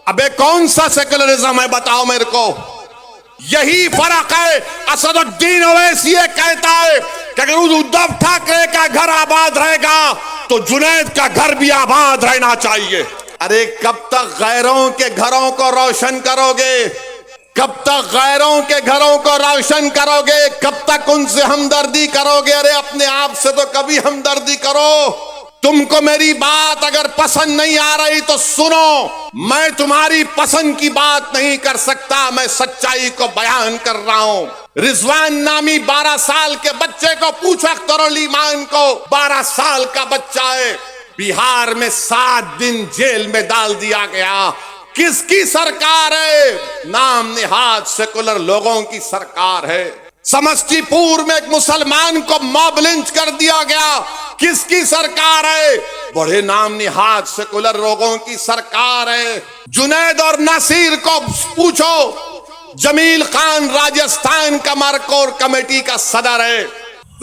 अबे कौन सा सेकुलरिज्म है बताओ मेरे को। यही फर्क है। असदुद्दीन ओवैसी कहता है कि अगर उद्धव ठाकरे का घर आबाद रहेगा तो जुनैद का घर भी आबाद रहना चाहिए। अरे कब तक गैरों के घरों को रोशन करोगे? कब तक गैरों के घरों को रोशन करोगे? कब तक उनसे हमदर्दी करोगे? अरे अपने आप से तो कभी हमदर्दी करो। तुमको मेरी बात अगर पसंद नहीं आ रही तो सुनो, मैं तुम्हारी पसंद की बात नहीं कर सकता, मैं सच्चाई को बयान कर रहा हूं। रिजवान नामी 12 साल के बच्चे को पूछा, अख्तरुल ईमान को, 12 साल का बच्चा है, बिहार में 7 दिन जेल में डाल दिया गया। किसकी सरकार है? नाम निहाद सेकुलर लोगों की सरकार है। समस्तीपुर में एक मुसलमान को मॉब लिंच कर दिया गया। किसकी सरकार है? बड़े नाम निहाद सेकुलर लोगों की सरकार है। जुनैद और नसीर को पूछो, जमील खान राजस्थान का मरकोर कमेटी का सदर है।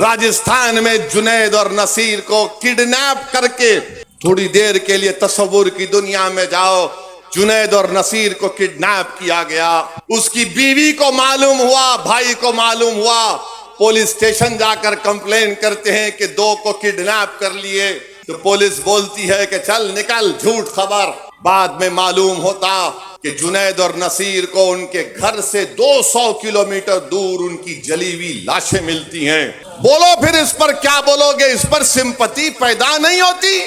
राजस्थान में जुनैद और नसीर को किडनैप करके, थोड़ी देर के लिए तस्वुर की दुनिया में जाओ, जुनैद और नसीर को किडनैप किया गया। उसकी बीवी को मालूम हुआ, भाई को मालूम हुआ, पुलिस स्टेशन जाकर कंप्लेन करते हैं कि 2 को किडनैप कर लिए। तो पुलिस बोलती है कि चल निकल, झूठ खबर। बाद में मालूम होता कि जुनैद और नसीर को उनके घर से 200 किलोमीटर दूर उनकी जली हुई लाशें मिलती हैं। बोलो फिर इस पर क्या बोलोगे? इस पर सिंपैथी पैदा नहीं होती?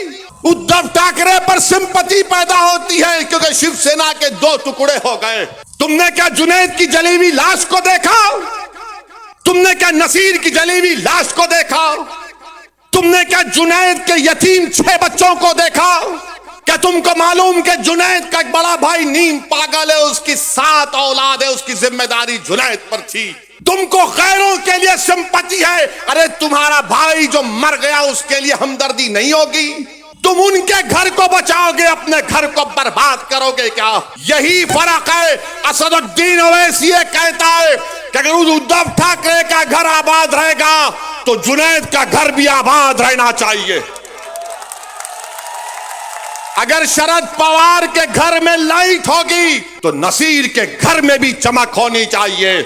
उद्धव ठाकरे पर सिंपैथी पैदा होती है क्योंकि शिवसेना के 2 टुकड़े हो गए। तुमने क्या जुनैद की जली हुई लाश को देखा? तुमने क्या नसीर की जली हुई लाश को देखा? तुमने क्या जुनैद के यतीम 6 बच्चों को देखा? क्या तुमको मालूम कि जुनैद का एक बड़ा भाई नीम पागल है, उसकी 7 औलाद है, उसकी जिम्मेदारी जुनैद पर थी। तुमको गैरों के लिए सिंपैथी है, अरे तुम्हारा भाई जो मर गया उसके लिए हमदर्दी नहीं होगी? तुम उनके घर को बचाओगे, अपने घर को बर्बाद करोगे क्या? यही फर्क है। असदुद्दीन ओवैसी कहता है कि अगर उद्धव ठाकरे का घर आबाद रहेगा तो जुनैद का घर भी आबाद रहना चाहिए। अगर शरद पवार के घर में लाइट होगी तो नसीर के घर में भी चमक होनी चाहिए।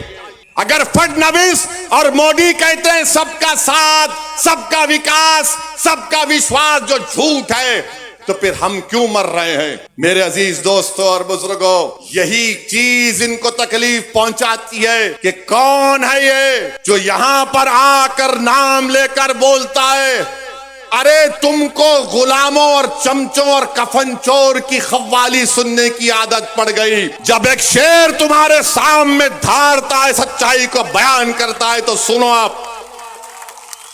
अगर फडणवीस और मोदी कहते हैं सबका साथ, सबका विकास, सबका विश्वास जो झूठ है, तो फिर हम क्यों मर रहे हैं? मेरे अजीज दोस्तों और बुजुर्गों, यही चीज इनको तकलीफ पहुंचाती है कि कौन है ये जो यहां पर आकर नाम लेकर बोलता है। अरे तुमको गुलामों और चमचों और कफन चोर की खव्वाली सुनने की आदत पड़ गई। जब एक शेर तुम्हारे सामने धारता है, सच्चाई को बयान करता है, तो सुनो आप।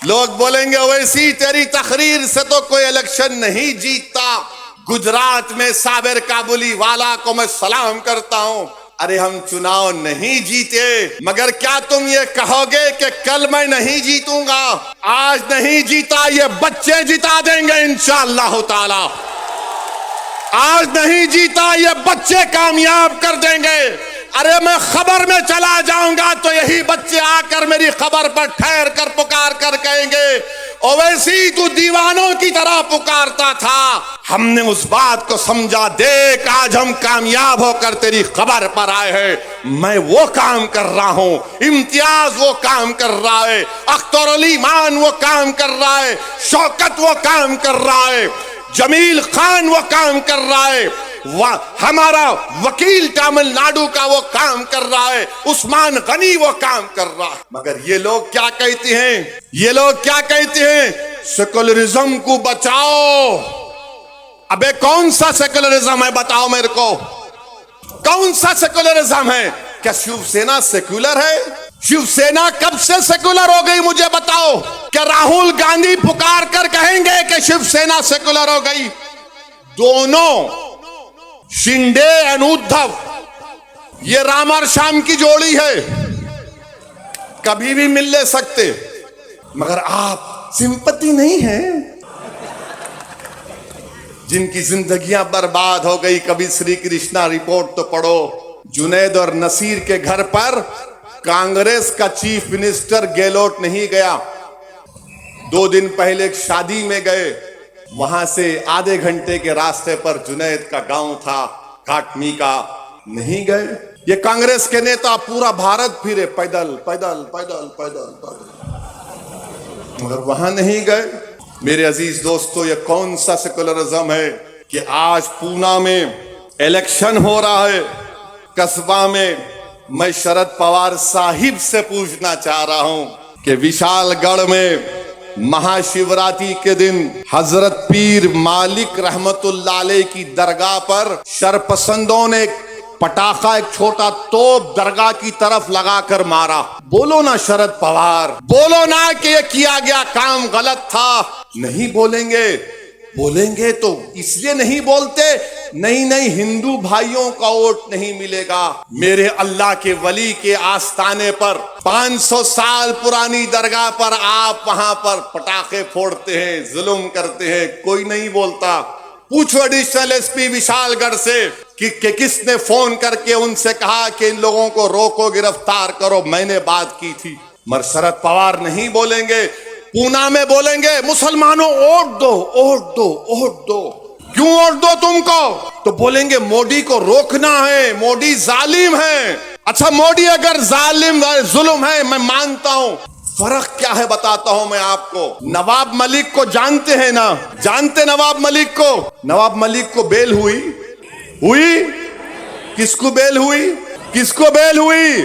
लोग बोलेंगे ओवैसी तेरी तकरीर से तो कोई इलेक्शन नहीं जीतता। गुजरात में साबिर काबुली वाला को मैं सलाम करता हूं। अरे हम चुनाव नहीं जीते, मगर क्या तुम ये कहोगे कि कल मैं नहीं जीतूंगा? आज नहीं जीता, ये बच्चे जिता देंगे इंशाअल्लाह ताला। आज नहीं जीता, ये बच्चे कामयाब कर देंगे। अरे मैं खबर में चला जाऊंगा तो यही बच्चे आकर मेरी खबर पर ठहर कर पुकार कर कहेंगे, ओवैसी तू दीवानों की तरह पुकारता था, हमने उस बात को समझा, देख आज हम कामयाब होकर तेरी खबर पर आए हैं। मैं वो काम कर रहा हूं, इम्तियाज वो काम कर रहा है, अख्तरुल ईमान वो काम कर रहा है, शौकत वो काम कर रहा है, जमील खान वो काम कर रहा है, हमारा वकील तमिलनाडु का वो काम कर रहा है, उस्मान गनी वो काम कर रहा है। मगर ये लोग क्या कहते हैं? ये लोग क्या कहते हैं? सेकुलरिज्म को बचाओ। अबे कौन सा सेकुलरिज्म है बताओ मेरे को? कौन सा सेकुलरिज्म है? क्या शिवसेना सेकुलर है? शिवसेना कब से सेकुलर हो गई मुझे बताओ? क्या राहुल गांधी पुकार कर कहेंगे कि शिवसेना सेकुलर हो गई? दोनों शिंदे एंड उद्धव, ये राम और श्याम की जोड़ी है, कभी भी मिल ले सकते। मगर आप सिंपैथी नहीं है। जिनकी जिंदगियां बर्बाद हो गई, कभी श्री कृष्णा रिपोर्ट तो पढ़ो। जुनैद और नसीर के घर पर कांग्रेस का चीफ मिनिस्टर गहलोत नहीं गया। 2 दिन पहले एक शादी में गए, वहां से आधे घंटे के रास्ते पर जुनैद का गांव था। काटनी का नहीं गए। ये कांग्रेस के नेता पूरा भारत फिरे पैदल पैदल पैदल पैदल पैदल, मगर वहां नहीं गए। मेरे अजीज दोस्तों, ये कौन सा सेकुलरिज्म है कि आज पूना में इलेक्शन हो रहा है, कस्बा में मैं शरद पवार साहिब से पूछना चाह रहा हूं कि विशालगढ़ में महाशिवरात्रि के दिन हजरत पीर मालिक रहमतुल्लाह अलैह की दरगाह पर शरपसंदों ने पटाखा, एक छोटा तोप दरगाह की तरफ लगाकर मारा। बोलो ना शरद पवार, बोलो ना कि ये किया गया काम गलत था। नहीं बोलेंगे, बोलेंगे तो इसलिए नहीं बोलते, नहीं हिंदू भाइयों का वोट नहीं मिलेगा। मेरे अल्लाह के वली के आस्थाने पर 500 साल पुरानी दरगाह पर आप वहां पर पटाखे फोड़ते हैं, जुल्म करते हैं, कोई नहीं बोलता। पूछो एडिशनल एसपी विशालगढ़ से कि किसने फोन करके उनसे कहा कि इन लोगों को रोको, गिरफ्तार करो। मैंने बात की थी, मगर शरद पवार नहीं बोलेंगे। पूना में बोलेंगे मुसलमानों वोट दो, वोट दो, वोट दो। क्यों वोट दो तुमको? तो बोलेंगे मोदी को रोकना है, मोदी जालिम है। अच्छा, मोदी अगर जालिम है, जुल्म है, मैं मानता हूं। फर्क क्या है बताता हूं मैं आपको। नवाब मलिक को जानते हैं ना? जानते नवाब मलिक को? नवाब मलिक को बेल हुई? किसको बेल हुई? किसको बेल हुई?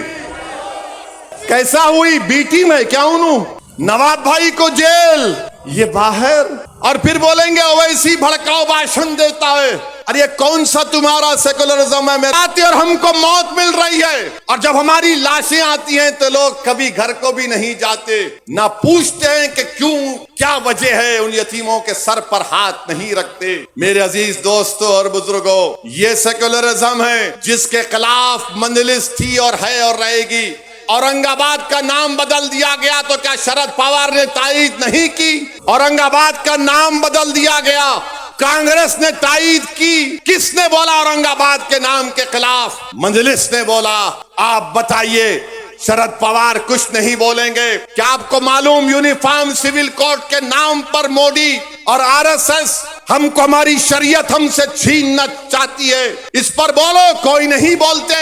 कैसा हुई? बीटी में क्या उन्हों? नवाब भाई को जेल, ये बाहर। और फिर बोलेंगे ओवैसी भड़काऊ भाषण देता है। अरे ये कौन सा तुम्हारा सेकुलरिज्म है? मेरे आती और हमको मौत मिल रही है, और जब हमारी लाशें आती हैं तो लोग कभी घर को भी नहीं जाते, ना पूछते हैं कि क्यों, क्या वजह है, उन यतीमों के सर पर हाथ नहीं रखते। मेरे अजीज दोस्तों और बुजुर्गों, ये सेकुलरिज्म है जिसके खिलाफ मंजलिस थी और है और रहेगी। औरंगाबाद का नाम बदल दिया गया तो क्या शरद पवार ने तायीद नहीं की? औरंगाबाद का नाम बदल दिया गया, कांग्रेस ने तायीद की। किसने बोला औरंगाबाद के नाम के खिलाफ? मंजलिस ने बोला। आप बताइए, शरद पवार कुछ नहीं बोलेंगे। क्या आपको मालूम यूनिफॉर्म सिविल कोड के नाम पर मोदी और आरएसएस हमको, हमारी शरीयत हमसे छीनना चाहती है? इस पर बोलो, कोई नहीं बोलते।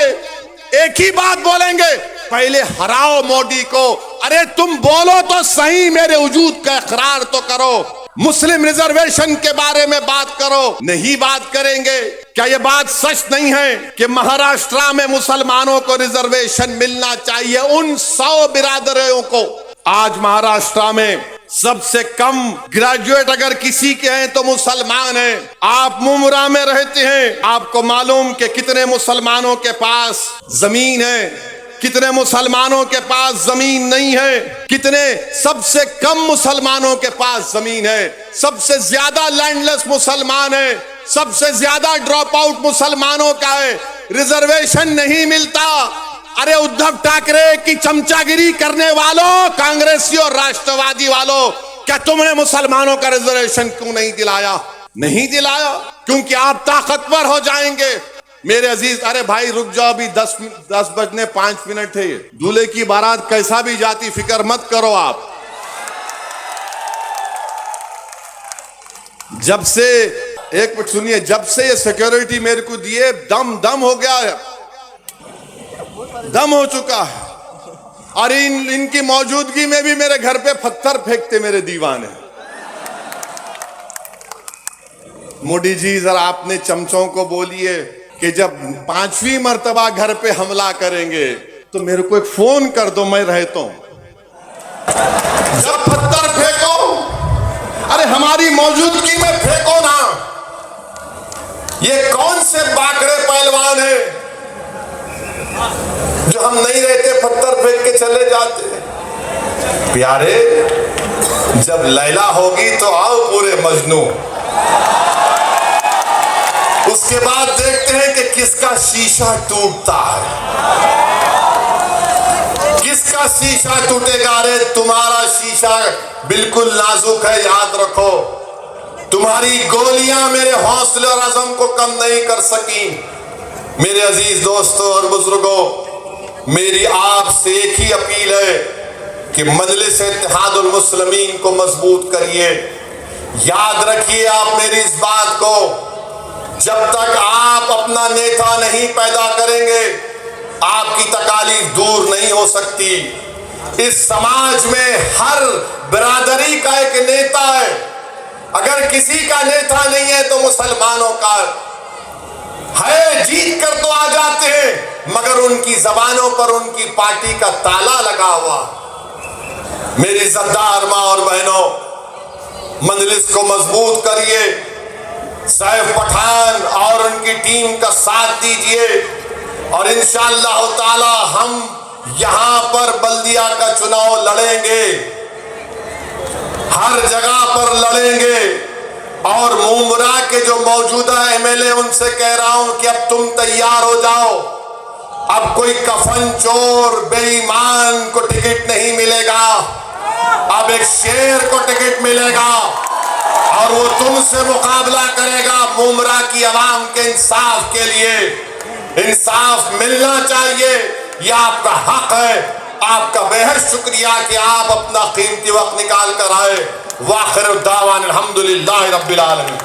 एक ही बात बोलेंगे, पहले हराओ मोदी को। अरे तुम बोलो तो सही, मेरे वजूद का इकरार तो करो। मुस्लिम रिजर्वेशन के बारे में बात करो, नहीं बात करेंगे। क्या ये बात सच नहीं है कि महाराष्ट्र में मुसलमानों को रिजर्वेशन मिलना चाहिए? उन 100 बिरादरियों को आज महाराष्ट्र में सबसे कम ग्रेजुएट अगर किसी के हैं तो मुसलमान हैं। आप मुमरा में रहते हैं, आपको मालूम कि कितने मुसलमानों के पास जमीन है, कितने मुसलमानों के पास जमीन नहीं है, कितने सबसे कम मुसलमानों के पास जमीन है, सबसे ज्यादा लैंडलेस मुसलमान है, सबसे ज्यादा ड्रॉप आउट मुसलमानों का है, रिजर्वेशन नहीं मिलता। अरे उद्धव ठाकरे की चमचागिरी करने वालों, कांग्रेसी और राष्ट्रवादी वालों, क्या तुमने मुसलमानों का रिजर्वेशन क्यों नहीं दिलाया? नहीं दिलाया क्योंकि आप ताकतवर हो जाएंगे। मेरे अजीज, अरे भाई रुक जाओ, अभी 10 बजने 5 मिनट है। दूल्हे की बारात कैसा भी जाती, फिक्र मत करो आप। जब से, एक मिनट सुनिए, जब से ये सिक्योरिटी मेरे को दिए, दम हो गया है, दम हो चुका है। और इनकी मौजूदगी में भी मेरे घर पे पत्थर फेंकते मेरे दीवाने। मोदी जी, जरा आपने चमचों को बोलिए कि जब 5वीं मर्तबा घर पे हमला करेंगे तो मेरे को एक फोन कर दो, मैं रहता हूं। जब पत्थर फेंको, अरे हमारी मौजूदगी में फेंको ना। ये कौन से बाकरे पहलवान है जो हम नहीं रहते पत्थर फेंक के चले जाते? प्यारे, जब लैला होगी तो आओ पूरे मजनू। उसके बाद देखते हैं कि किसका शीशा टूटता है, किसका शीशा टूटेगा। रे तुम्हारा शीशा बिल्कुल नाजुक है, याद रखो। तुम्हारी गोलियां मेरे हौसले और अज़म को कम नहीं कर सकी। मेरे अजीज दोस्तों और बुजुर्गों, मेरी आपसे एक ही अपील है कि मजलिस इत्तेहादुल मुस्लिमीन को मजबूत करिए। याद रखिए आप मेरी इस बात को, जब तक आप अपना नेता नहीं पैदा करेंगे, आपकी तकालीफ दूर नहीं हो सकती। इस समाज में हर बिरादरी का एक नेता है। अगर किसी का नेता नहीं है तो मुसलमानों का है। जीत कर तो आ जाते हैं, मगर उनकी जबानों पर उनकी पार्टी का ताला लगा हुआ। मेरी इज्जतदार मां और बहनों, मजलिस को मजबूत करिए, सैफ पठान और उनकी टीम का साथ दीजिए और इंशाअल्लाह ताला हम यहां पर बल्दिया का चुनाव लड़ेंगे, हर जगह पर लड़ेंगे। और मुमरा के जो मौजूदा एमएलए, उनसे कह रहा हूं कि अब तुम तैयार हो जाओ। अब कोई कफन चोर बेईमान को टिकट नहीं मिलेगा, अब एक शेर को टिकट मिलेगा और वो तुमसे मुकाबला करेगा मुमरा की आवाम के इंसाफ के लिए। इंसाफ मिलना चाहिए, यह आपका हक है। आपका बेहद शुक्रिया कि आप अपना कीमती वक्त निकाल कर आए। वाखिर दावान अल्हम्दुलिल्लाहि रब्बिल आलमीन।